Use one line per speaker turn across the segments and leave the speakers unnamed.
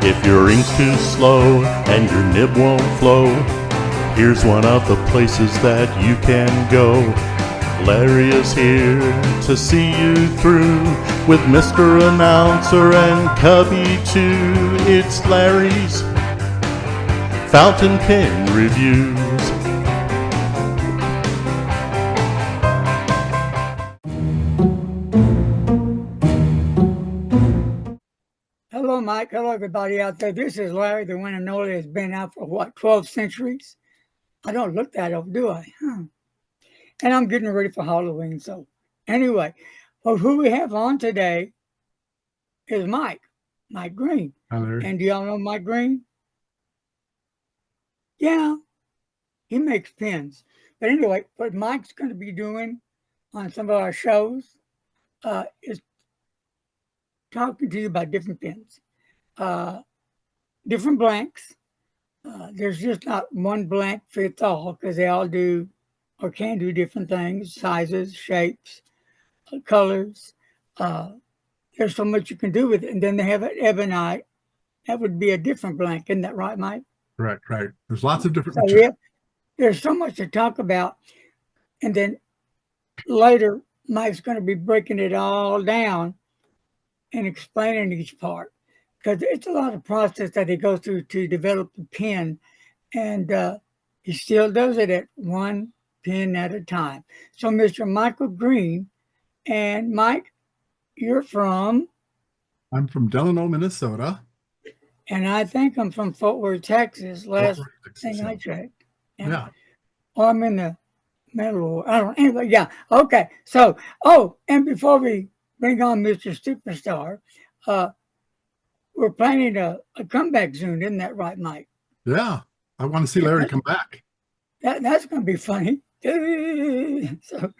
If your ink's too slow and your nib won't flow, here's one of the places that you can go. Larry is here to see you through with Mr. Announcer and Cubby too. It's Larry's Fountain Pen Reviews.
Hello, Mike. Hello, everybody out there. This is Larry, the one and only has been out for, 12 centuries? I don't look that old, do I? And I'm getting ready for Halloween. So anyway, well, who we have on today is Mike Green.
Hi, Larry.
And do y'all know Mike Green? Yeah, he makes pens. But anyway, what Mike's going to be doing on some of our shows is talking to you about different pens, different blanks. There's just not one blank fits all because they all do or can do different things, sizes, shapes, colors. There's so much you can do with it. And then they have an ebonite. That would be a different blank. Isn't that right, Mike?
Right. There's lots of different
So
materials.
there's so much to talk about. And then later, Mike's going to be breaking it all down and explaining each part because it's a lot of process that he goes through to develop the pen. And he still does it at one pen at a time. So Mr. Michael Green, and Mike, you're from?
I'm from Delano, Minnesota.
And I think I'm from Fort Worth, Texas, last thing I checked.
Yeah.
Or I'm in the middle. I don't know. Anyway, yeah. Okay. So, and before we bring on Mr. Superstar, we're planning a comeback soon. Isn't that right, Mike?
Yeah. I want to see Larry come back.
That's going to be funny. So,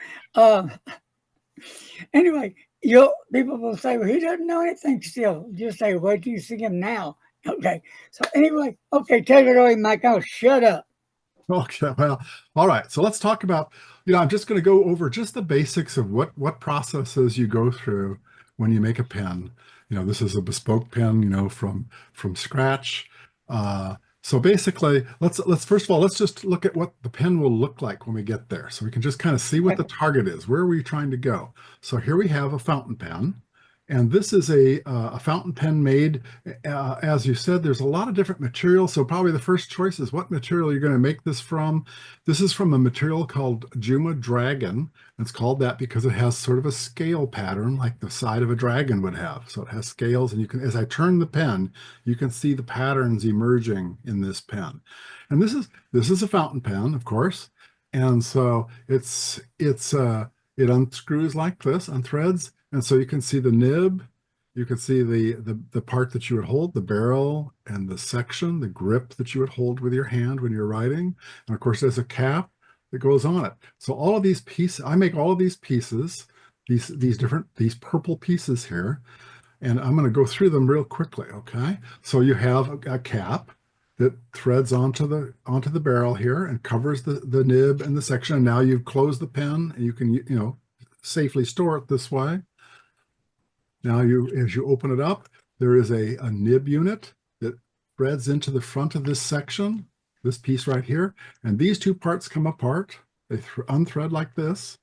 anyway, people will say, well, he doesn't know anything still. Just say, wait till you see him now. Okay. So anyway, take it away, Mike. I'll shut up.
Okay. Well, all right. So let's talk about, I'm just going to go over just the basics of what processes you go through when you make a pen. This is a bespoke pen, from scratch. So basically, let's first of all, let's just look at what the pen will look like when we get there. So we can just kind of see what the target is. Where are we trying to go? So here we have a fountain pen. And this is a fountain pen made, as you said, there's a lot of different materials. So probably the first choice is what material you're going to make this from. This is from a material called Juma Dragon. It's called that because it has sort of a scale pattern like the side of a dragon would have. So it has scales, and you can, as I turn the pen, you can see the patterns emerging in this pen. And this is a fountain pen, of course. And so it unscrews like this, unthreads. And so you can see the nib, you can see the part that you would hold, the barrel and the section, the grip that you would hold with your hand when you're writing. And of course, there's a cap that goes on it. So all of these pieces, I make all of these pieces, these purple pieces here, and I'm going to go through them real quickly, okay? So you have a cap that threads onto the barrel here and covers the nib and the section. And now you've closed the pen, and you can, safely store it this way. Now, as you open it up, there is a nib unit that threads into the front of this section, this piece right here, and these two parts come apart. They unthread like this.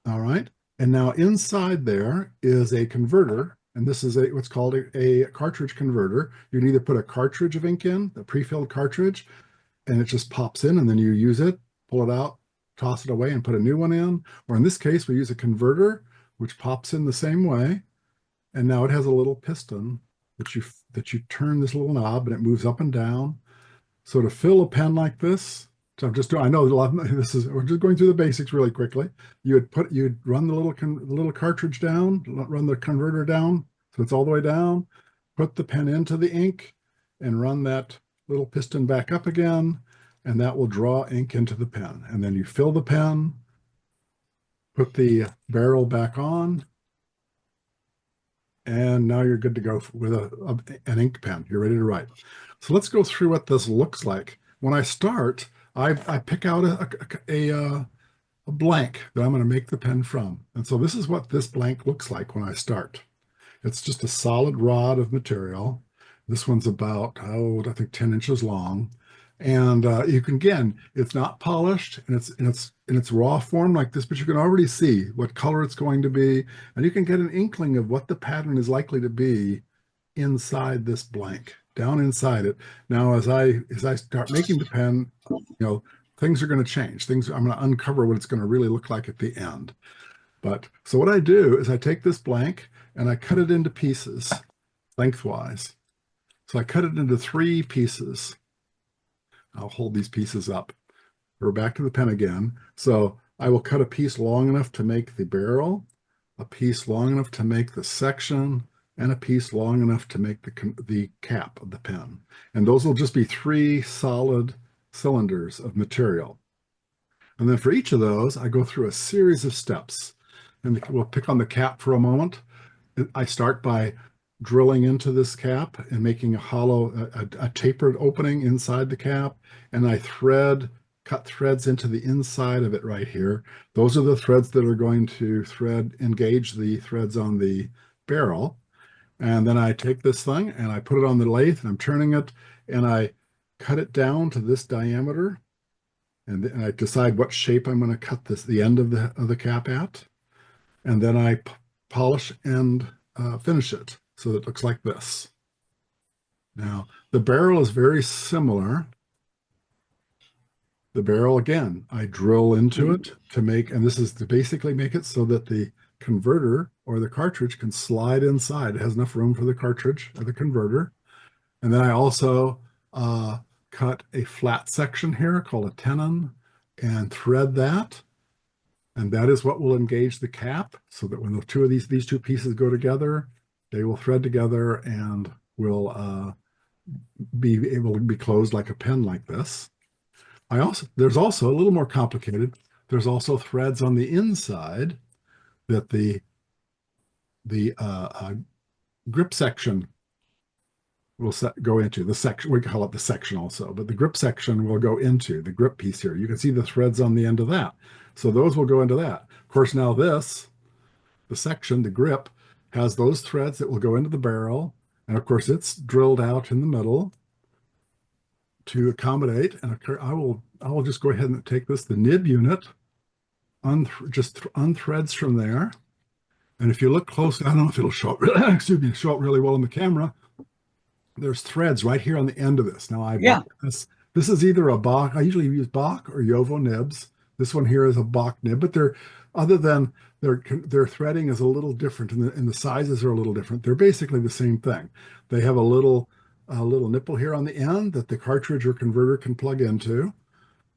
All right, and now inside there is a converter, and this is what's called a cartridge converter. You can either put a cartridge of ink in, a pre-filled cartridge, and it just pops in, and then you use it, pull it out, toss it away, and put a new one in. Or in this case, we use a converter, which pops in the same way, and now it has a little piston that you turn this little knob, and it moves up and down. So to fill a pen like this, so I know we're just going through the basics really quickly. You'd run the little cartridge down, run the converter down, so it's all the way down. Put the pen into the ink, and run that little piston back up again, and that will draw ink into the pen. And then you fill the pen. Put the barrel back on, and now you're good to go with an ink pen. You're ready to write. So let's go through what this looks like. When I start, I pick out a blank that I'm going to make the pen from. And so this is what this blank looks like when I start. It's just a solid rod of material. This one's about, oh, I think 10 inches long. And you can, again, it's not polished and it's raw form like this, but you can already see what color it's going to be. And you can get an inkling of what the pattern is likely to be inside this blank, down inside it. Now, as I start making the pen, things are going to change. I'm going to uncover what it's going to really look like at the end. But so what I do is I take this blank and I cut it into pieces lengthwise. So I cut it into 3 pieces. I'll hold these pieces up. We're back to the pen again. So I will cut a piece long enough to make the barrel, a piece long enough to make the section, and a piece long enough to make the cap of the pen. And those will just be 3 solid cylinders of material. And then for each of those, I go through a series of steps. And we'll pick on the cap for a moment. I start by drilling into this cap and making a hollow, a tapered opening inside the cap. And I cut threads into the inside of it right here. Those are the threads that are going to engage the threads on the barrel. And then I take this thing and I put it on the lathe and I'm turning it and I cut it down to this diameter. And I decide what shape I'm going to cut the end of the cap at. And then I polish and finish it so that it looks like this. Now, the barrel is very similar. The barrel, again, I drill into it to make, and this is to basically make it so that the converter or the cartridge can slide inside. It has enough room for the cartridge or the converter. And then I also cut a flat section here called a tenon and thread that. And that is what will engage the cap so that when the two of these 2 pieces go together, they will thread together and will be able to be closed like a pen like this. There's also a little more complicated. There's also threads on the inside that the grip section will go into. The section, we call it the section also, but the grip section will go into the grip piece here. You can see the threads on the end of that. So those will go into that. Of course, now the section, the grip, has those threads that will go into the barrel. And of course, it's drilled out in the middle to accommodate. And I will just go ahead and take the nib unit, just unthreads from there. And if you look closely, I don't know if it'll show up, show up really well in the camera. There's threads right here on the end of this. Now bought this. This is either a Bach. I usually use Bach or Jovo nibs. This one here is a Bach nib, but other than their threading is a little different and the sizes are a little different. They're basically the same thing. They have a little nipple here on the end that the cartridge or converter can plug into.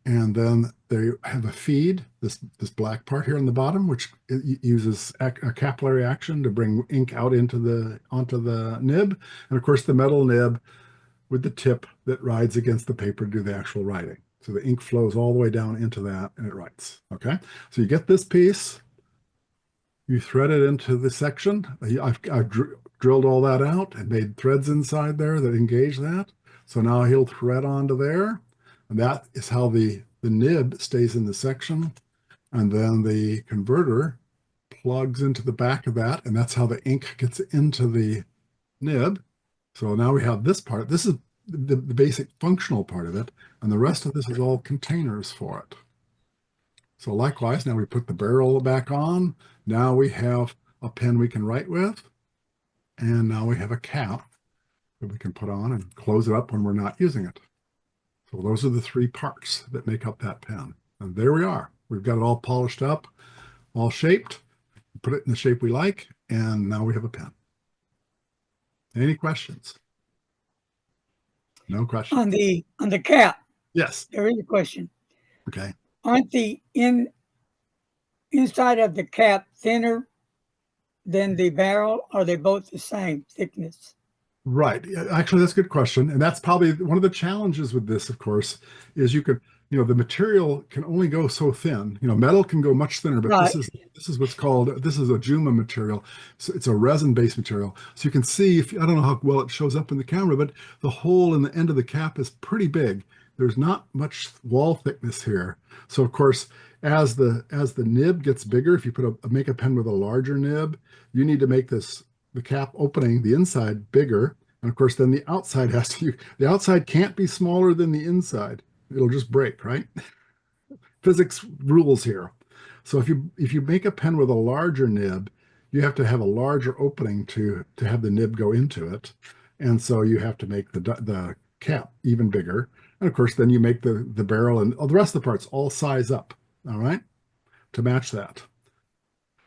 And then they have a feed, this black part here on the bottom, which uses a capillary action to bring ink out onto the nib. And of course, the metal nib with the tip that rides against the paper to do the actual writing. So the ink flows all the way down into that and it writes. Okay, so you get this piece, you thread it into the section. I've drilled all that out and made threads inside there that engage that. So now he'll thread onto there. And that is how the nib stays in the section. And then the converter plugs into the back of that. And that's how the ink gets into the nib. So now we have this part. This is the basic functional part of it. And the rest of this is all containers for it. So likewise, now we put the barrel back on. Now we have a pen we can write with. And now we have a cap that we can put on and close it up when we're not using it. So those are the 3 parts that make up that pen. And there we are. We've got it all polished up, all shaped, put it in the shape we like, and now we have a pen. Any questions? No questions.
On the cap.
Yes.
There is a question.
Okay.
Aren't the inside of the cap thinner than the barrel? Are they both the same thickness?
Right. Actually, that's a good question. And that's probably one of the challenges with this, of course, is the material can only go so thin. Metal can go much thinner, but
right.
this is what's called, this is a Juma material. So it's a resin-based material. So you can see, I don't know how well it shows up in the camera, but the hole in the end of the cap is pretty big. There's not much wall thickness here. So of course, as the nib gets bigger, if you make a pen with a larger nib, you need to make this the cap opening, the inside, bigger. And of course, then the outside the outside can't be smaller than the inside. It'll just break, right? Physics rules here. So if you make a pen with a larger nib, you have to have a larger opening to have the nib go into it. And so you have to make the cap even bigger. And of course, then you make the barrel and the rest of the parts all size up, all right, to match that.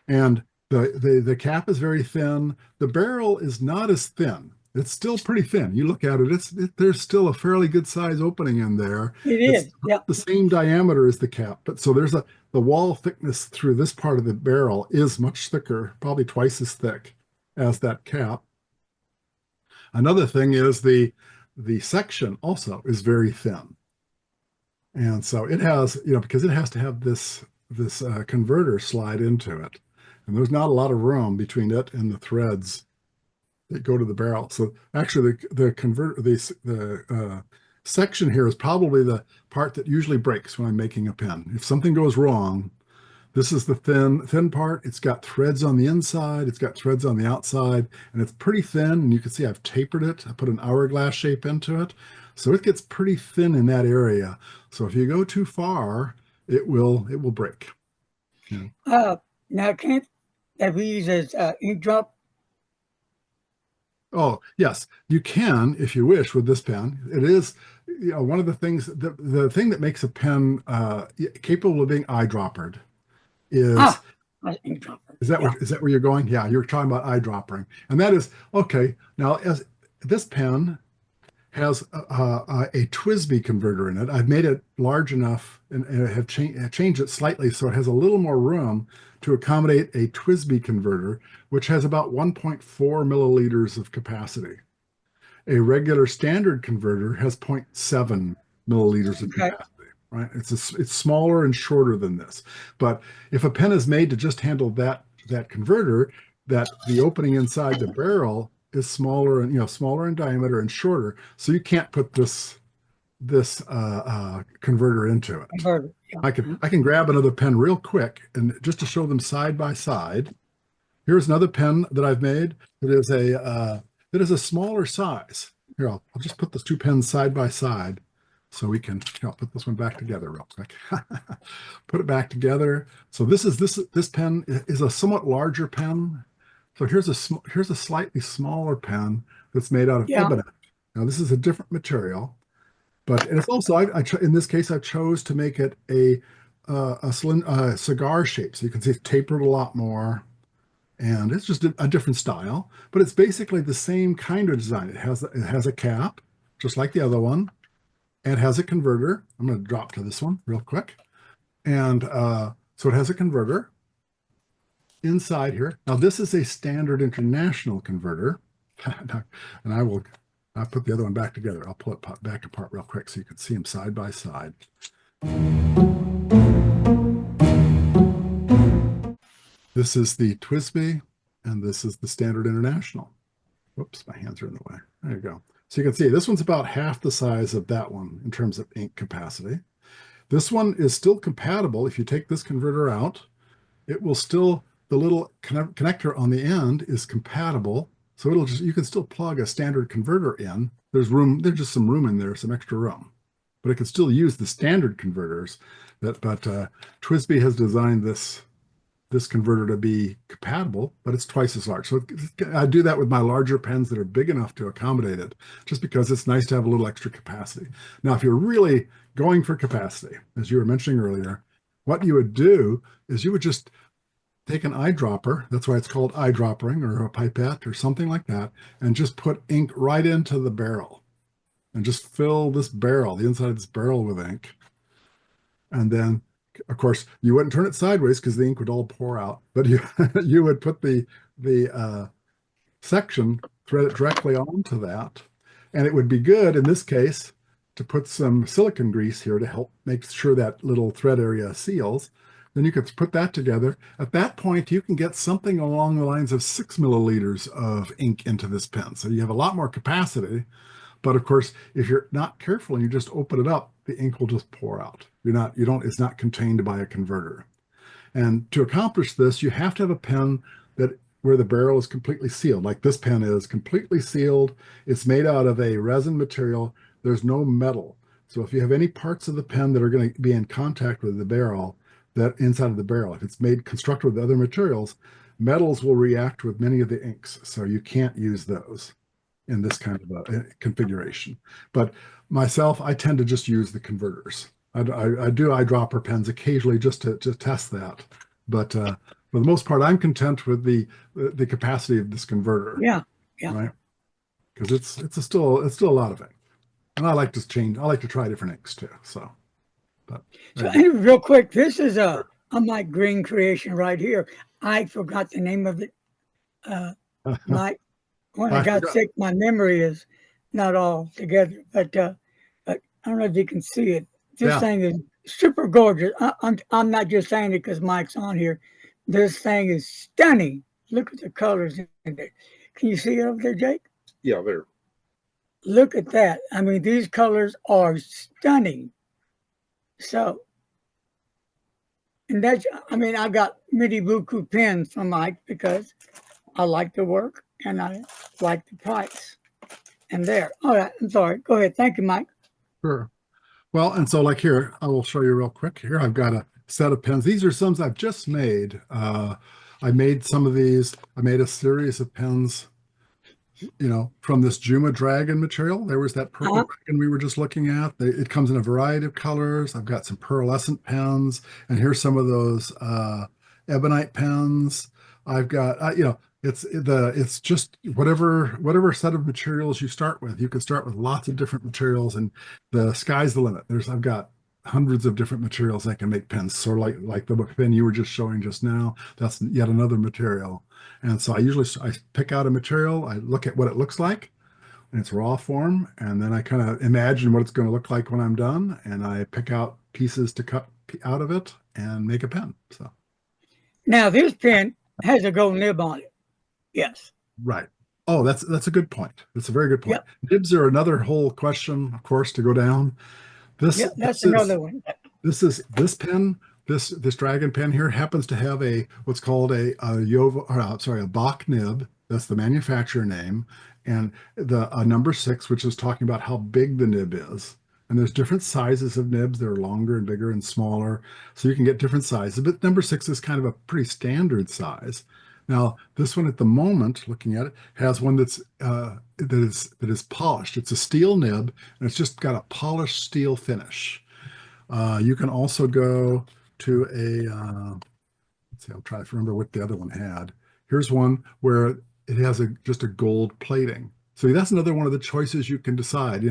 And the cap is very thin. The barrel is not as thin. It's still pretty thin. You look at it, there's still a fairly good size opening in there.
It
It's
is. Yeah.
the same diameter as the cap, but so the wall thickness through this part of the barrel is much thicker, probably twice as thick as that cap. Another thing is the section also is very thin. And so it has, because it has to have this converter slide into it. And there's not a lot of room between it and the threads that go to the barrel. So actually the section here is probably the part that usually breaks when I'm making a pen. If something goes wrong, this is the thin part. It's got threads on the inside, it's got threads on the outside, and it's pretty thin. And you can see I've tapered it. I put an hourglass shape into it. So it gets pretty thin in that area. So if you go too far, it will break.
Now, can't that be used as ink drop?
Oh, yes, you can if you wish with this pen. It is, one of the things, the thing that makes a pen capable of being eyedroppered is
ink dropper.
Is that where you're going? Yeah, you're talking about eyedroppering, and that is okay. Now, as this pen has a TWSBI converter in it, I've made it large enough and I have changed it slightly so it has a little more room to accommodate a TWSBI converter, which has about 1.4 milliliters of capacity. A regular standard converter has 0.7 milliliters of capacity. Right? It's smaller and shorter than this. But if a pen is made to just handle that converter, that the opening inside the barrel is smaller and smaller in diameter and shorter, so you can't put this converter into it.
Converter, yeah.
I can grab another pen real quick and just to show them side by side. Here's another pen that I've made that is a smaller size. Here, I'll just put those two pens side by side so we can put this one back together real quick. Put it back together. So this pen is a somewhat larger pen. So here's a slightly smaller pen that's made out of ebonite. Now this is a different material, but it's also in this case I chose to make it a cigar shape, so you can see it's tapered a lot more, and it's just a different style. But it's basically the same kind of design. It has a cap, just like the other one, and it has a converter. I'm going to drop to this one real quick, and so it has a converter inside here. Now this is a standard international converter, and I'll put the other one back together. I'll pull it back apart real quick so you can see them side by side. This is the TWSBI, and this is the standard international. Whoops, my hands are in the way. There you go. So you can see this one's about half the size of that one in terms of ink capacity. This one is still compatible. If you take this converter out, it will still, the little connector on the end is compatible. So you can still plug a standard converter in. There's just some room in there, some extra room. But it can still use the standard converters. But TWSBI has designed this converter to be compatible, but it's twice as large. So I do that with my larger pens that are big enough to accommodate it, just because it's nice to have a little extra capacity. Now, if you're really going for capacity, as you were mentioning earlier, what you would do is you would just take an eyedropper, that's why it's called eyedroppering, or a pipette or something like that, and just put ink right into the barrel and just fill this barrel, the inside of this barrel, with ink. And then, of course, you wouldn't turn it sideways because the ink would all pour out, but you would put the section, thread it directly onto that. And it would be good in this case to put some silicone grease here to help make sure that little thread area seals. Then you could put that together. At that point, you can get something along the lines of 6 milliliters of ink into this pen. So you have a lot more capacity. But of course, if you're not careful and you just open it up, the ink will just pour out. It's not contained by a converter. And to accomplish this, you have to have a pen that where the barrel is completely sealed, like this pen is completely sealed. It's made out of a resin material. There's no metal. So if you have any parts of the pen that are going to be in contact with the barrel, that inside of the barrel, if it's made constructed with other materials, metals will react with many of the inks. So you can't use those in this kind of a configuration. But myself, I tend to just use the converters. I do eyedropper pens occasionally just to test that. But for the most part, I'm content with the capacity of this converter,
Yeah, yeah.
right? Because still a lot of ink. And I like to change, I like to try different inks too. So, but
So
there you
real quick, this is
go.
a Mike Green creation right here. I forgot the name of it. Mike, when I
I
got
forgot.
sick, my memory is not all together. But I don't know if you can see it. This
Yeah.
thing is super gorgeous. I'm not just saying it because Mike's on here. This thing is stunning. Look at the colors in it. Can you see it over there, Jake?
Yeah, there.
Look at that. I mean, these colors are stunning. So, and that's, I mean, I got midi buku pens from Mike because I like the work and I like the price. And there. All right. I'm sorry. Go ahead. Thank you, Mike.
Sure. Well, and so like here, I will show you real quick. Here I've got a set of pens. These are some I've just made. I made some of these. I made a series of pens, from this Juma Dragon material. There was that purple
Uh-huh.
dragon we were just looking at. It comes in a variety of colors. I've got some pearlescent pens, and here's some of those ebonite pens. I've got, it's just whatever set of materials you start with. You can start with lots of different materials, and the sky's the limit. I've got hundreds of different materials that can make pens. Sort of like the book pen you were just showing just now. That's yet another material. And so I pick out a material, I look at what it looks like in its raw form, and then I kind of imagine what it's going to look like when I'm done, and I pick out pieces to cut out of it and make a pen. So,
Now, this pen has a gold nib on it. Yes.
right. Oh, that's a good point. That's a very good point.
Yep.
Nibs are another whole question, of course, to go down. This
Yep. That's
this is
another one.
this pen, this dragon pen here happens to have what's called a Yova, or, sorry, a Bach nib. That's the manufacturer name, and the number 6, which is talking about how big the nib is. And there's different sizes of nibs. They're longer and bigger and smaller, so you can get different sizes. But number 6 is kind of a pretty standard size. Now, this one at the moment, looking at it, has one that is polished. It's a steel nib, and it's just got a polished steel finish. You can also go to let's see, I'm trying to remember what the other one had. Here's one where it has just a gold plating. So that's another one of the choices you can decide. You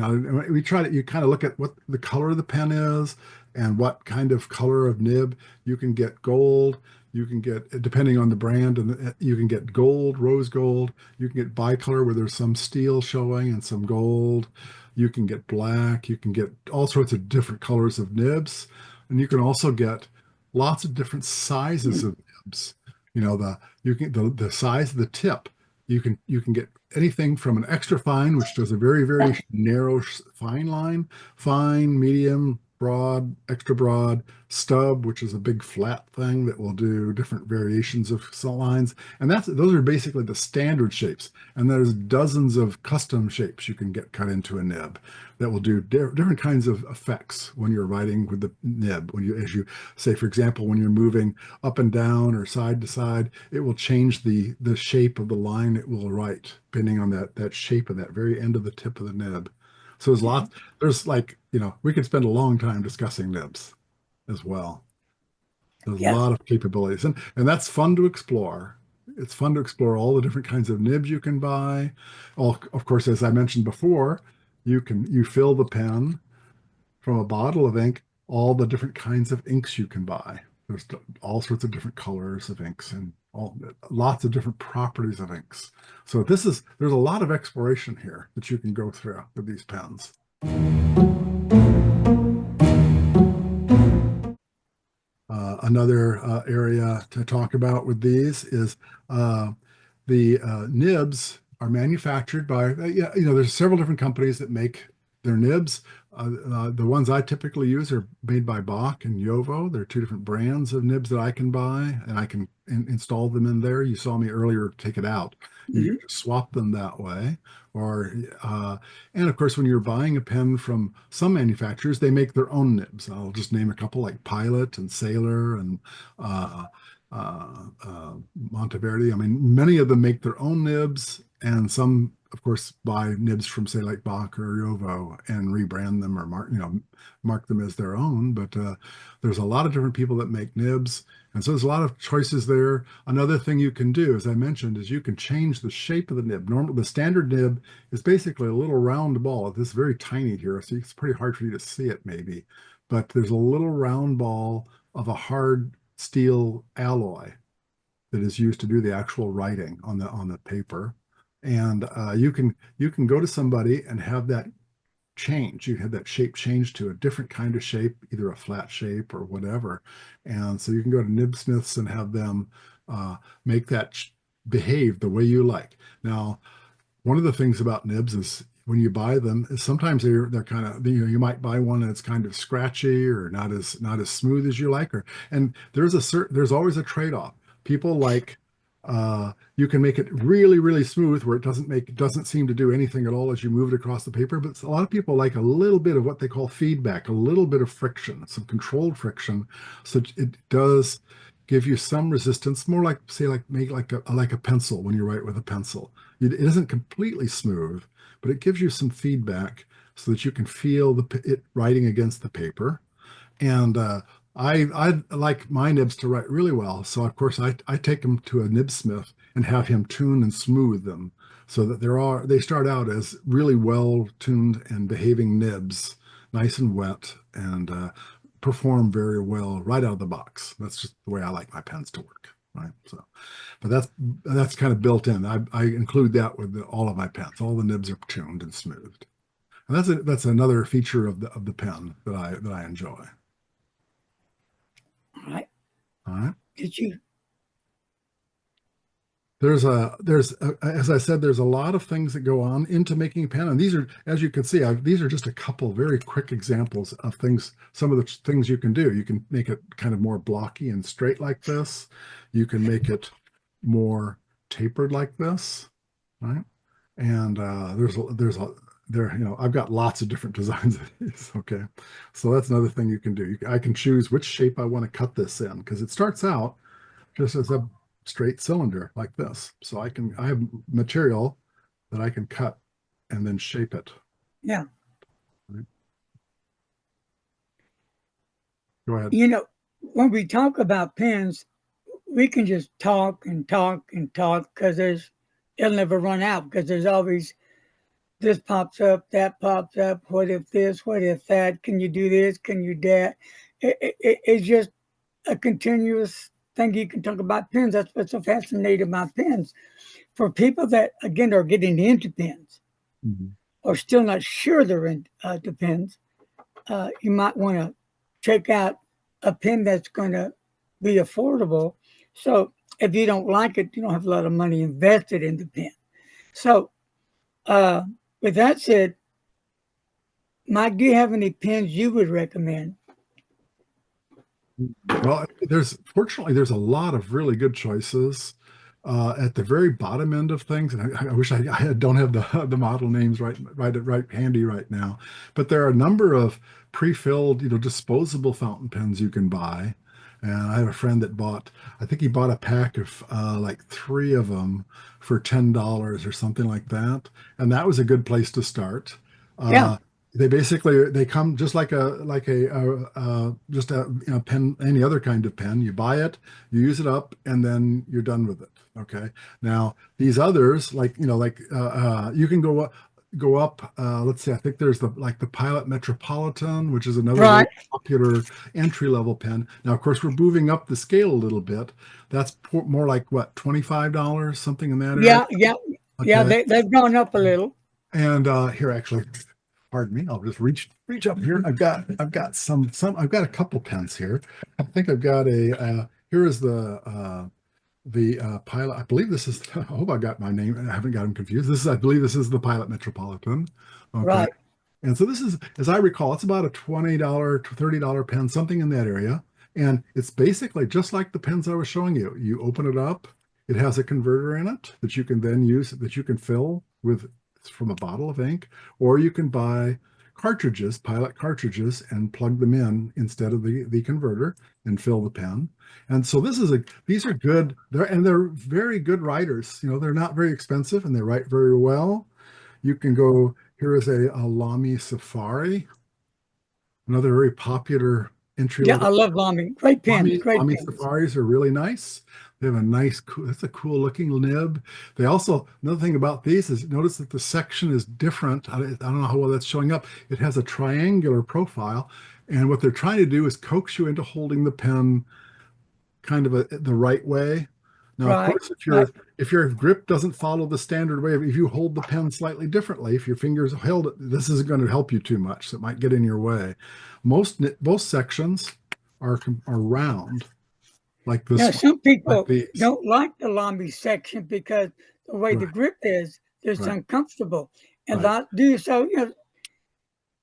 kind of look at what the color of the pen is and what kind of color of nib. You can get gold. You can get, depending on the brand, and you can get gold, rose gold. You can get bicolor where there's some steel showing and some gold. You can get black. You can get all sorts of different colors of nibs. And you can also get lots of different sizes of nibs. The size of the tip. You can get anything from an extra fine, which does a very, very narrow fine line, fine, medium, broad, extra broad, stub, which is a big flat thing that will do different variations of lines. And those are basically the standard shapes. And there's dozens of custom shapes you can get cut into a nib that will do different kinds of effects when you're writing with the nib. As you say, for example, when you're moving up and down or side to side, it will change the shape of the line it will write, depending on that shape of that very end of the tip of the nib. So we could spend a long time discussing nibs as well. There's a
Yes.
lot of capabilities, and that's fun to explore. It's fun to explore all the different kinds of nibs you can buy. Of course, as I mentioned before, you fill the pen from a bottle of ink, all the different kinds of inks you can buy. There's all sorts of different colors of inks and lots of different properties of inks. So there's a lot of exploration here that you can go through with these pens. Another area to talk about with these is the nibs are manufactured by, there's several different companies that make their nibs, The ones I typically use are made by Bach and Yovo. There are two different brands of nibs that I can buy, and I can install them in there. You saw me earlier take it out. You
Mhm.
can swap them that way. Or, and of course, when you're buying a pen from some manufacturers, they make their own nibs. I'll just name a couple like Pilot and Sailor and uh, Monteverde. I mean, many of them make their own nibs, and some, of course, buy nibs from, say, like Bach or Yovo and rebrand them or mark them as their own. But there's a lot of different people that make nibs, and so there's a lot of choices there. Another thing you can do, as I mentioned, is you can change the shape of the nib. The standard nib is basically a little round ball. This is very tiny here, so it's pretty hard for you to see it maybe. But there's a little round ball of a hard steel alloy that is used to do the actual writing on the paper. And you can go to somebody and have that change. You have that shape change to a different kind of shape, either a flat shape or whatever. And so you can go to nibsmiths and have them make that behave the way you like. Now, one of the things about nibs is when you buy them is sometimes they're kind of, you might buy one that's kind of scratchy or not as smooth as you like, or and there's always a trade-off. People like you can make it really really smooth where it doesn't seem to do anything at all as you move it across the paper, but a lot of people like a little bit of what they call feedback, a little bit of friction, some controlled friction, so it does give you some resistance, more like, say, like make like a pencil when you write with a pencil. It isn't completely smooth, but it gives you some feedback so that you can feel it writing against the paper. And I like my nibs to write really well, so of course I take them to a nibsmith and have him tune and smooth them so that they start out as really well tuned and behaving nibs, nice and wet, and perform very well right out of the box. That's just the way I like my pens to work, right? So, but that's kind of built in. I include that with all of my pens. All the nibs are tuned and smoothed, and that's another feature of the pen that I enjoy.
All right.
All right.
Did you?
As I said, there's a lot of things that go on into making a pen, and these are, as you can see, these are just a couple very quick examples of things. Some of the things you can do. You can make it kind of more blocky and straight like this. You can make it more tapered like this, right? And I've got lots of different designs of these. Okay, so that's another thing you can do. I can choose which shape I want to cut this in because it starts out just as a straight cylinder like this. So I have material that I can cut and then shape it.
Yeah.
Right? Go ahead.
When we talk about pens, we can just talk and talk and talk because it'll never run out because there's always this pops up, that pops up. What if this? What if that? Can you do this? Can you do that? It's just a continuous thing you can talk about pens. That's what's so fascinating about pens. For people that, again, are getting into pens
Mhm.
or still not sure they're into pens, you might want to check out a pen that's going to be affordable. So if you don't like it, you don't have a lot of money invested in the pen. So uh, with that said, Mike, do you have any pens you would recommend?
Well, fortunately there's a lot of really good choices at the very bottom end of things, and I wish I don't have the model names right handy right now, but there are a number of pre-filled, disposable fountain pens you can buy. And I have a friend that I think he bought a pack of like three of them for $10 or something like that, and that was a good place to start.
Yeah,
They come just like just a pen, any other kind of pen. You buy it, you use it up, and then you're done with it. Okay. Now these others, you can go up. Let's see. I think there's the Pilot Metropolitan, which is another very
right.
popular entry level pen. Now, of course, we're moving up the scale a little bit. That's more like what, $25, something in that area.
Yeah, yeah, yeah.
Okay.
They've gone up a little.
And here, actually, pardon me, I'll just reach up here. I've got I've got a couple pens here. I think I've got here is the Pilot. I believe this is, I hope I got my name. I haven't got them confused. I believe this is the Pilot Metropolitan. Okay.
Right.
And so this is, as I recall, it's about a $20 to $30 pen, something in that area. And it's basically just like the pens I was showing you. You open it up, it has a converter in it that you can then use, that you can fill with from a bottle of ink, or you can buy cartridges, pilot cartridges, and plug them in instead of the converter and fill the pen. And so these are good, they're very good writers. You know, they're not very expensive and they write very well. You can go, here is a Lamy Safari, another very popular entry
Yeah, I
level.
love Lamy. Great pens, great
Lamy
pens.
Safaris are really nice. They have a nice, that's a cool looking nib. They also, another thing about these is notice that the section is different. I don't know how well that's showing up. It has a triangular profile. And what they're trying to do is coax you into holding the pen kind of the right way. Now, of
Right,
course,
right.
if your grip doesn't follow the standard way, if you hold the pen slightly differently, if your fingers held it, this isn't going to help you too much. So it might get in your way. Most sections are round, like
Now,
this one,
some
like
people
these.
don't like the Lamy section because the way the
Right,
grip is, it's
right,
uncomfortable. And
right.
not do so, you know,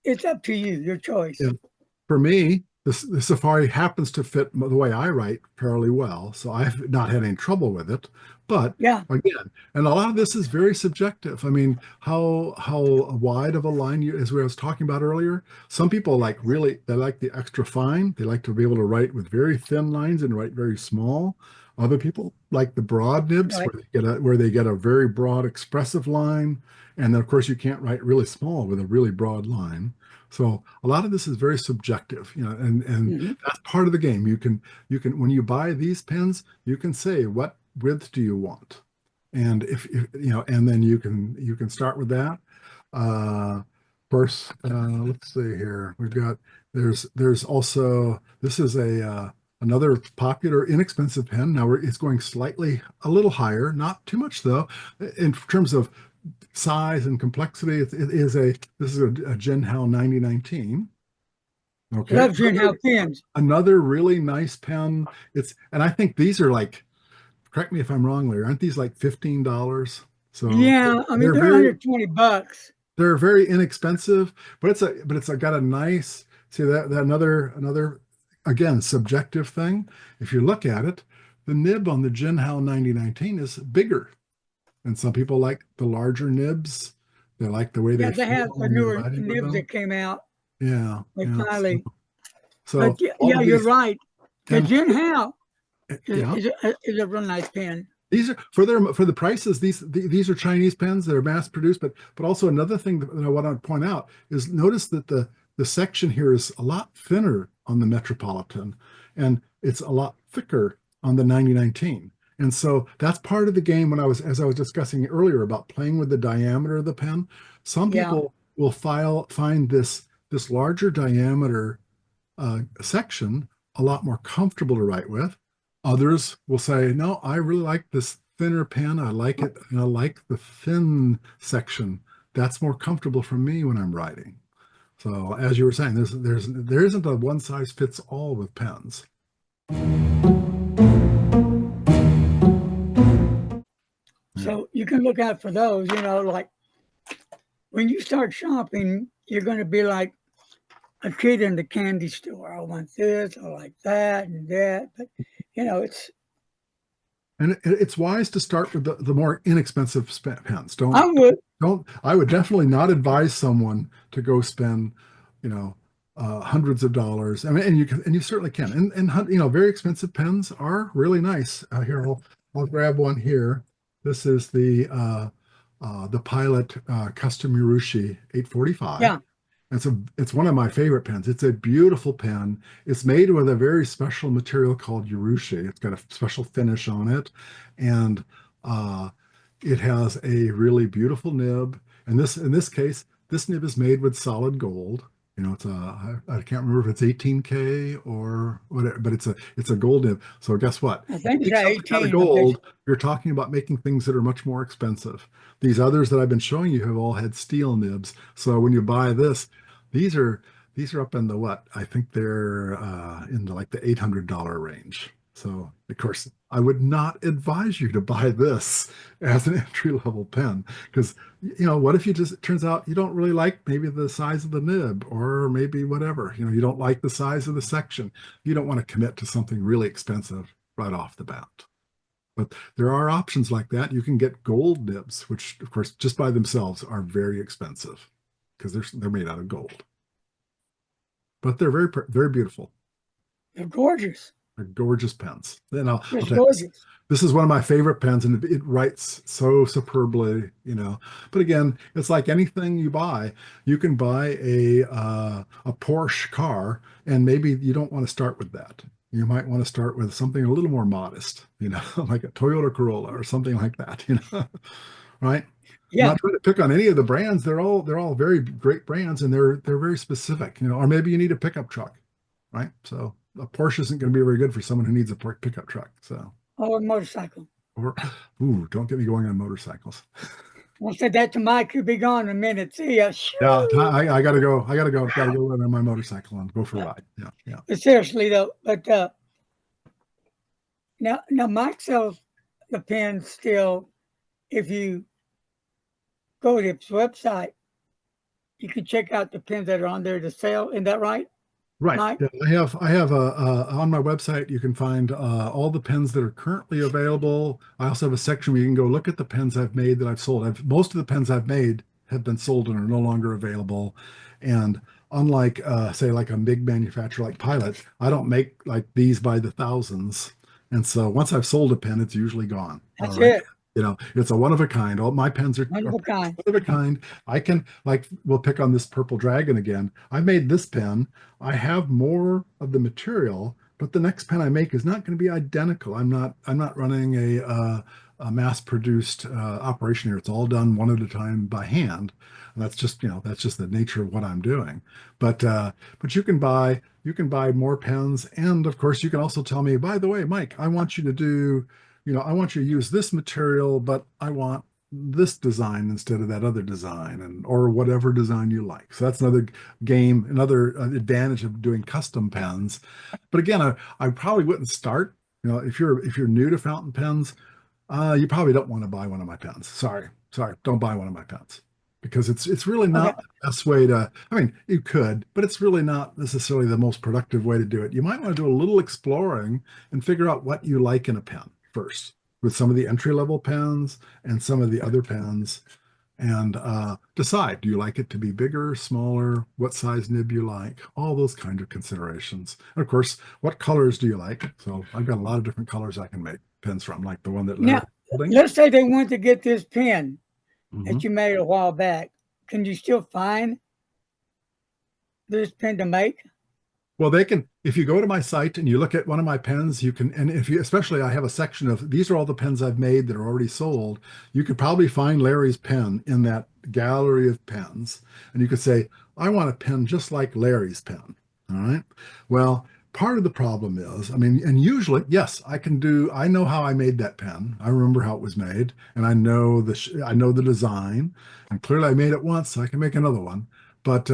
it's up to you, your choice.
And for me, the Safari happens to fit the way I write fairly well, so I've not had any trouble with it. But
Yeah,
again, and a lot of this is very subjective. I mean, how wide of a line as we was talking about earlier. Some people they like the extra fine. They like to be able to write with very thin lines and write very small. Other people like the broad nibs
right.
where they get a very broad expressive line, and then of course you can't write really small with a really broad line. So a lot of this is very subjective, you know, and
Hmm.
that's part of the game. You can when you buy these pens, you can say what width do you want, and if you know, and then you can start with that. Of course, let's see here. We've got there's also this is another popular inexpensive pen. Now it's going slightly a little higher, not too much though, in terms of size and complexity. This is a Jinhao 9019. Okay,
Love Junhao pens.
another really nice pen. And I think these are like, correct me if I'm wrong, Larry, aren't these like $15? So
Yeah, I mean,
they're
they're
very
under 20 bucks.
they're very inexpensive, but it's got a nice, see that another again subjective thing. If you look at it, the nib on the Jinhao 9019 is bigger. And some people like the larger nibs. They like the way
Yeah,
they
they have
feel
the
when you're
newer
writing with
nibs
them.
that came out.
Yeah,
They
yeah. So,
finally,
so
but yeah,
all
yeah,
of
you're
these,
right. The
and
Junhao
yeah,
is a real nice pen.
these are for the prices. These are Chinese pens that are mass produced. But also another thing that I want to point out is notice that the section here is a lot thinner on the Metropolitan, and it's a lot thicker on the 9019. And so that's part of the game as I was discussing earlier about playing with the diameter of the pen. Some
Yeah,
people will find this larger diameter section a lot more comfortable to write with. Others will say, no, I really like this thinner pen. I like it, and I like the thin section. That's more comfortable for me when I'm writing. So as you were saying, there isn't a one size fits all with pens. Yeah.
so you can look out for those. You know, like when you start shopping, you're going to be like a kid in the candy store. I want this, I like that, and that. But you know, it's
And it's wise to start with the more inexpensive pens.
I would.
I would definitely not advise someone to go spend, you know, hundreds of dollars. I mean, and you certainly can. And you know, very expensive pens are really nice. Here, I'll grab one here. This is the Pilot Custom Urushi 845.
Yeah,
It's one of my favorite pens. It's a beautiful pen. It's made with a very special material called Urushi. It's got a special finish on it, and uh, it has a really beautiful nib. And in this case, this nib is made with solid gold. You know, I can't remember if it's 18K or whatever, but it's a gold nib. So guess what?
I think
You
it's
make something out of
18. I bet
gold, you're talking about making things that are much more expensive. These others that I've been showing you have all had steel nibs. So when you buy this, these are these are up in the what? I think they're in the like the $800 range. So, of course, I would not advise you to buy this as an entry-level pen because, what if it turns out you don't really like maybe the size of the nib or maybe whatever, you don't like the size of the section. You don't want to commit to something really expensive right off the bat. But there are options like that. You can get gold nibs, which, of course, just by themselves are very expensive because they're made out of gold. But they're very, very beautiful.
They're gorgeous.
They're gorgeous pens. Then I'll
Just
tell you,
gorgeous.
this is one of my favorite pens, and it writes so superbly, But again, it's like anything you buy. You can buy a Porsche car, and maybe you don't want to start with that. You might want to start with something a little more modest, like a Toyota Corolla or something like that, right? I'm
Yeah.
not trying to pick on any of the brands. They're all very great brands, and they're very specific, Or maybe you need a pickup truck, right? So a Porsche isn't going to be very good for someone who needs a pickup truck. So.
Or a motorcycle.
Or, ooh, don't get me going on motorcycles.
I said that to Mike, who'll be gone in a minute. See ya.
Yeah, I gotta go. Gotta go on my motorcycle and go for a ride. Yeah.
But seriously though, now Mike sells the pens still. If you go to his website, you can check out the pens that are on there to sell. Isn't that right?
Right.
Mike?
Yeah, I have on my website, you can find all the pens that are currently available. I also have a section where you can go look at the pens I've made that I've sold. Most of the pens I've made have been sold and are no longer available. And unlike, say, like a big manufacturer like Pilot, I don't make like these by the thousands. And so once I've sold a pen, it's usually gone.
That's
All right.
it.
It's a one of a kind. All my pens are
One of a kind.
one of a kind. I can, like, we'll pick on this Purple Dragon again. I made this pen. I have more of the material, but the next pen I make is not going to be identical. I'm not running a mass-produced operation here. It's all done one at a time by hand. And that's just the nature of what I'm doing. But you can buy more pens, and of course you can also tell me, by the way, Mike, I want you to do. I want you to use this material, but I want this design instead of that other design, or whatever design you like. So that's another advantage of doing custom pens. But again, I probably wouldn't start. If you're new to fountain pens, you probably don't want to buy one of my pens. Sorry, don't buy one of my pens because it's really not the best way to. I mean, you could, but it's really not necessarily the most productive way to do it. You might want to do a little exploring and figure out what you like in a pen first with some of the entry-level pens and some of the other pens, and decide, do you like it to be bigger, smaller, what size nib you like, all those kinds of considerations. And of course, what colors do you like? So I've got a lot of different colors I can make pens from, like the one that Larry's holding.
Let's say they want to get this pen
Mm-hmm.
that you made a while back. Can you still find this pen to make?
Well, they can, if you go to my site and you look at one of my pens, you can, and if you, especially I have a section of, these are all the pens I've made that are already sold. You could probably find Larry's pen in that gallery of pens. And you could say, I want a pen just like Larry's pen. All right. Well, part of the problem is, I mean, and usually, yes, I know how I made that pen. I remember how it was made, and I know the design, and clearly I made it once, so I can make another one. But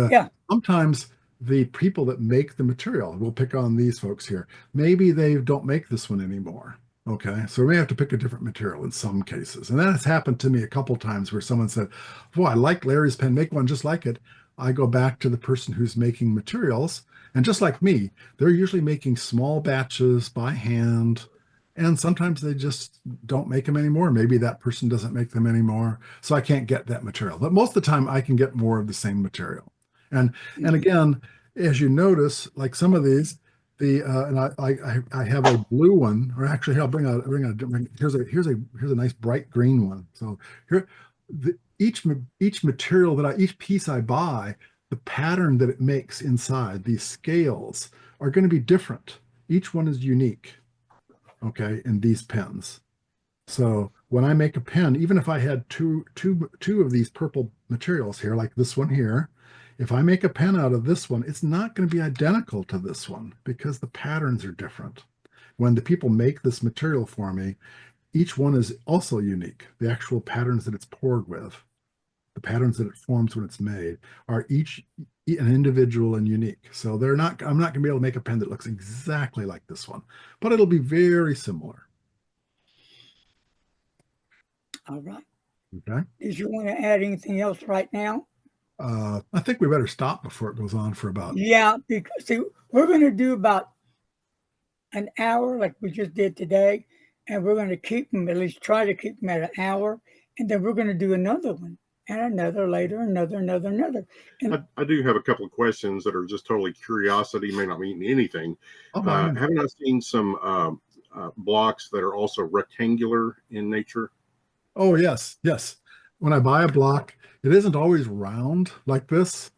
sometimes the people that make the material, we'll pick on these folks here, maybe they don't make this one anymore. Okay, so we may have to pick a different material in some cases. And that has happened to me a couple times where someone said, boy, I like Larry's pen, make one just like it. I go back to the person who's making materials, and just like me, they're usually making small batches by hand, and sometimes they just don't make them anymore. Maybe that person doesn't make them anymore, so I can't get that material. But most of the time, I can get more of the same material. And again, as you notice, like some of these, and I have a blue one, or actually here, I'll bring here's a nice bright green one. So here, each material each piece I buy, the pattern that it makes inside these scales are going to be different. Each one is unique, okay, in these pens. So when I make a pen, even if I had two of these purple materials here, like this one here, if I make a pen out of this one, it's not going to be identical to this one because the patterns are different. When the people make this material for me, each one is also unique. The actual patterns that it's poured with, the the patterns that it forms when it's made, are each an individual and unique. So they're not, I'm not going to be able to make a pen that looks exactly like this one, but it'll be very similar.
All right.
Okay.
Did you want to add anything else right now?
I think we better stop before it goes on for about.
Yeah, because see, we're going to do about an hour like we just did today, and we're going to keep them, at least try to keep them at an hour, and then we're going to do another one and another later, another. And
I do have a couple of questions that are just totally curiosity, may not mean anything.
Oh, by all means.
Haven't I seen some blocks that are also rectangular in nature?
Oh, yes, yes. When I buy a block, it isn't always round like this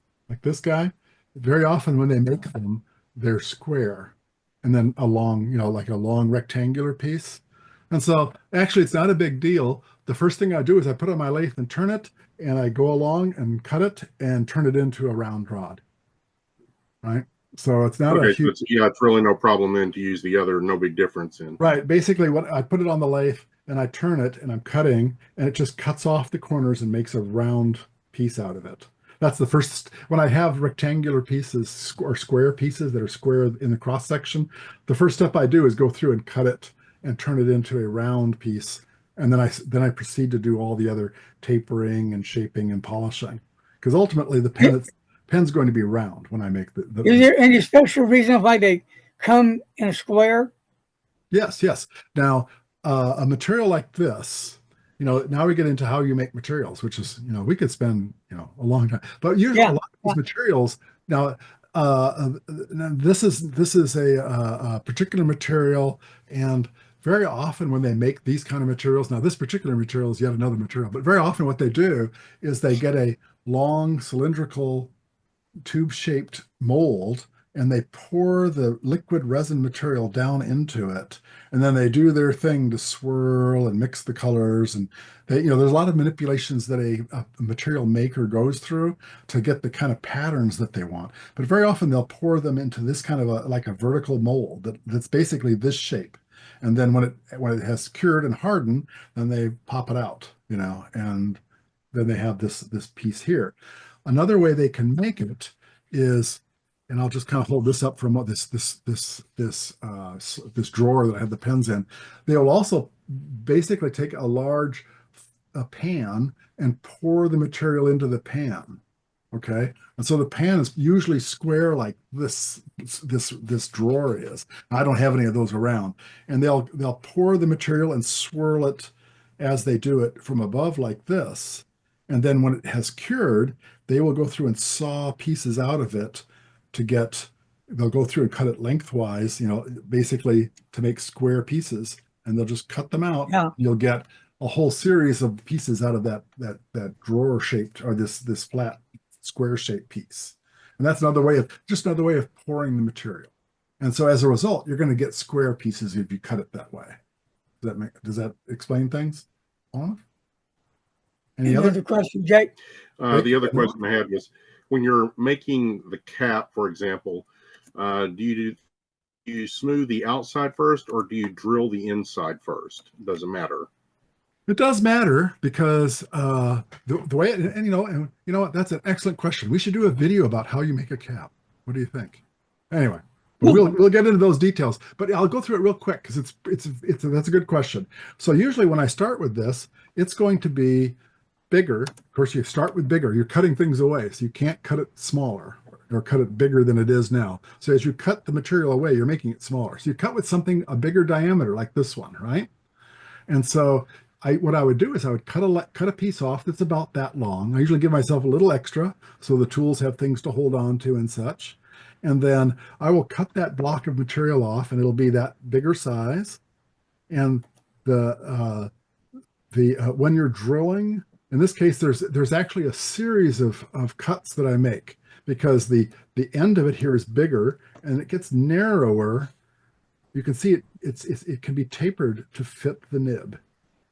guy. Very often when they make them, they're square and then a long, like a long rectangular piece. And so actually it's not a big deal. The first thing I do is I put it on my lathe and turn it, and I go along and cut it and turn it into a round rod, right? So it's not a
Okay, so
huge,
it's really no problem then to use the other, no big difference in.
right. Basically what I put it on the lathe and I turn it and I'm cutting, and it just cuts off the corners and makes a round piece out of it. That's the first, when I have rectangular pieces or square pieces that are square in the cross section, the first step I do is go through and cut it and turn it into a round piece. And then I proceed to do all the other tapering and shaping and polishing. Because ultimately the pen's going to be round when I make the
is there any special reason why they come in a square?
Yes, yes. Now, a material like this, now we get into how you make materials, which is, we could spend, a long time. But usually a
Yeah.
lot of these materials, now, this is a particular material, and very often when they make these kind of materials, now this particular material is yet another material, but very often what they do is they get a long cylindrical tube-shaped mold, and they pour the liquid resin material down into it, and then they do their thing to swirl and mix the colors, and there's a lot of manipulations that a material maker goes through to get the kind of patterns that they want. But very often they'll pour them into this kind of like a vertical mold that's basically this shape, and then when it has cured and hardened, then they pop it out, and then they have this piece here. Another way they can make it is, and I'll just kind of hold this up from this drawer that I have the pens in. They will also basically take a large pan and pour the material into the pan. Okay, and so the pan is usually square like this drawer is. I don't have any of those around, and they'll pour the material and swirl it as they do it from above like this. And then when it has cured, they will go through and saw pieces out of it they'll go through and cut it lengthwise, basically to make square pieces, and they'll just cut them out.
Yeah.
You'll get a whole series of pieces out of that drawer shaped, or this flat square shaped piece. And that's another way of pouring the material. And so as a result, you're going to get square pieces if you cut it that way. Does that explain things? Any other
question, Jake?
The other question I had was, when you're making the cap, for example, do you smooth the outside first, or do you drill the inside first? Doesn't matter.
It does matter, because the way and you know what, that's an excellent question. We should do a video about how you make a cap. What do you think? Anyway, but we'll get into those details. But I'll go through it real quick, because that's a good question. So usually when I start with this, it's going to be bigger. Of course, you start with bigger. You're cutting things away, so you can't cut it smaller or cut it bigger than it is now. So as you cut the material away, you're making it smaller. So you cut with something a bigger diameter, like this one, right? And so what I would do is I would cut a piece off that's about that long. I usually give myself a little extra so the tools have things to hold on to and such. And then I will cut that block of material off, and it'll be that bigger size. And when you're drilling, in this case, there's actually a series of cuts that I make, because the end of it here is bigger and it gets narrower. You can see it can be tapered to fit the nib.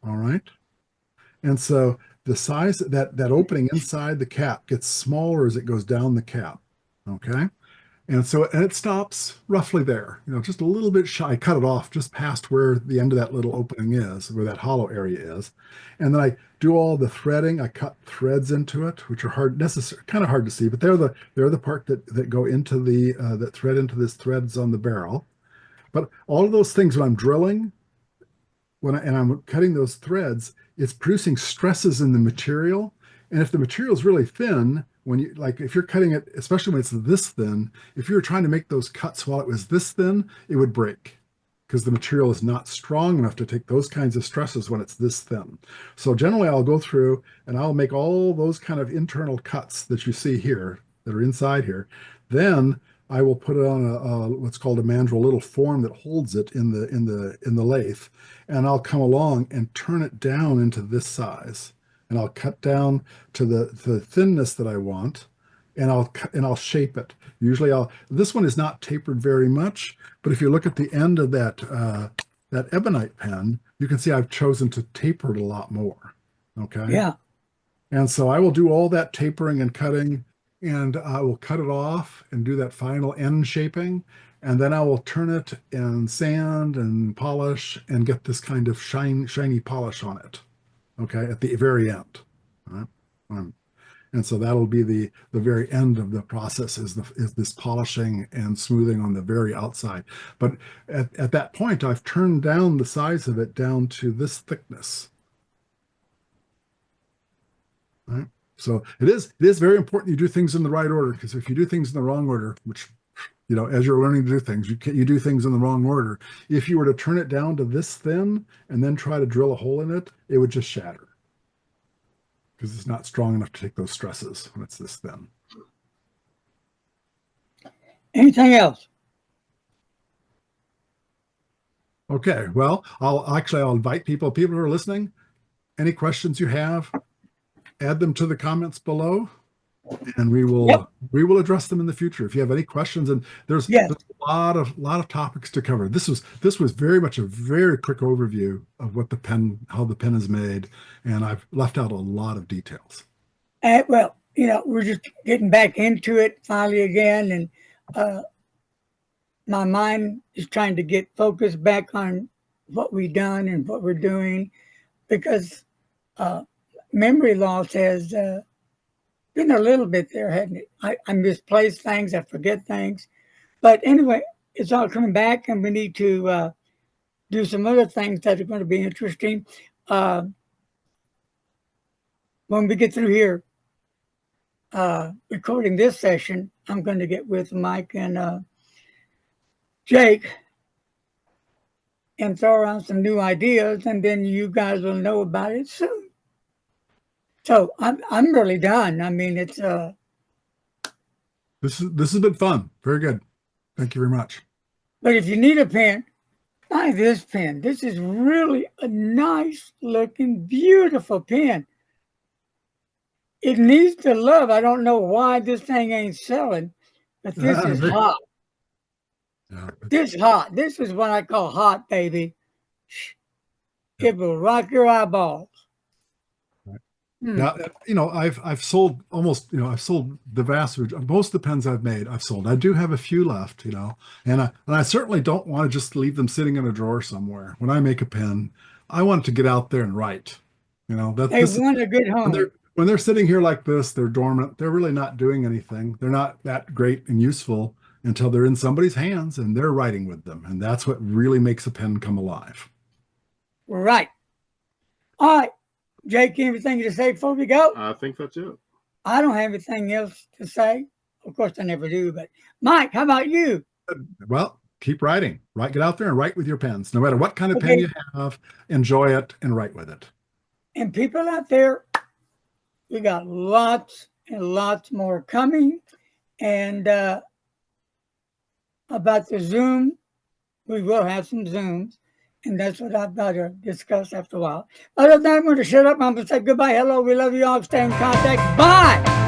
All right. And so the size that opening inside the cap gets smaller as it goes down the cap. Okay. And so, and it stops roughly there, just a little bit shy. I cut it off just past where the end of that little opening is, where that hollow area is. And then I do all the threading. I cut threads into it, which are kind of hard to see, but they're the part that go into that thread into this threads on the barrel. But all of those things when I'm drilling, and I'm cutting those threads, it's producing stresses in the material. And if the material is really thin, if you're cutting it, especially when it's this thin, if you were trying to make those cuts while it was this thin, it would break because the material is not strong enough to take those kinds of stresses when it's this thin. So generally I'll go through and I'll make all those kind of internal cuts that you see here that are inside here. Then I will put it on what's called a mandrel, little form that holds it in the lathe, and I'll come along and turn it down into this size, and I'll cut down to the thinness that I want, and I'll shape it. Usually this one is not tapered very much, but if you look at the end of that ebonite pen, you can see I've chosen to taper it a lot more. Okay.
Yeah.
And so I will do all that tapering and cutting, and I will cut it off and do that final end shaping. And then I will turn it and sand and polish and get this kind of shiny polish on it. Okay, at the very end. All right? And so that'll be the very end of the process is this polishing and smoothing on the very outside. But at that point, I've turned down the size of it down to this thickness. All right? So it is very important you do things in the right order, because if you do things in the wrong order, which, as you're learning to do things, you do things in the wrong order. If you were to turn it down to this thin and then try to drill a hole in it, it would just shatter because it's not strong enough to take those stresses when it's this thin.
Anything else?
Okay, well, I'll invite people who are listening, any questions you have, add them to the comments below, and we will address them in the future. If you have any questions, and there's a lot of topics to cover. This was very much a very quick overview of how the pen is made, and I've left out a lot of details.
Well, we're just getting back into it finally again, and my mind is trying to get focused back on what we've done and what we're doing, because memory loss has been a little bit there, hasn't it? I misplace things, I forget things. But anyway, it's all coming back, and we need to do some other things that are going to be interesting. When we get through here recording this session, I'm going to get with Mike and Jake and throw around some new ideas, and then you guys will know about it soon. So I'm really done. I mean, it's
this has been fun. Very good. Thank you very much.
But if you need a pen, buy this pen. This is really a nice looking, beautiful pen. It needs the love. I don't know why this thing ain't selling, but this is hot.
Yeah.
This hot. This is what I call hot, baby. It will rock your eyeballs.
Now, I've sold almost, I've sold the vast majority, most of the pens I've made, I've sold. I do have a few left, and I certainly don't want to just leave them sitting in a drawer somewhere. When I make a pen, I want it to get out there and write.
They want a good home.
When they're sitting here like this, they're dormant. They're really not doing anything. They're not that great and useful until they're in somebody's hands and they're writing with them. And that's what really makes a pen come alive.
Right. All right. Jake, anything to say before we go?
I think that's it.
I don't have anything else to say. Of course, I never do. But Mike, how about you?
Well, keep writing. Get out there and write with your pens. No matter what kind of pen you have, enjoy it and write with it.
And people out there, we got lots and lots more coming. And about the Zoom, we will have some Zooms. And that's what I've got to discuss after a while. Other than that, I'm going to shut up. I'm going to say goodbye. Hello. We love you all. Stay in contact. Bye.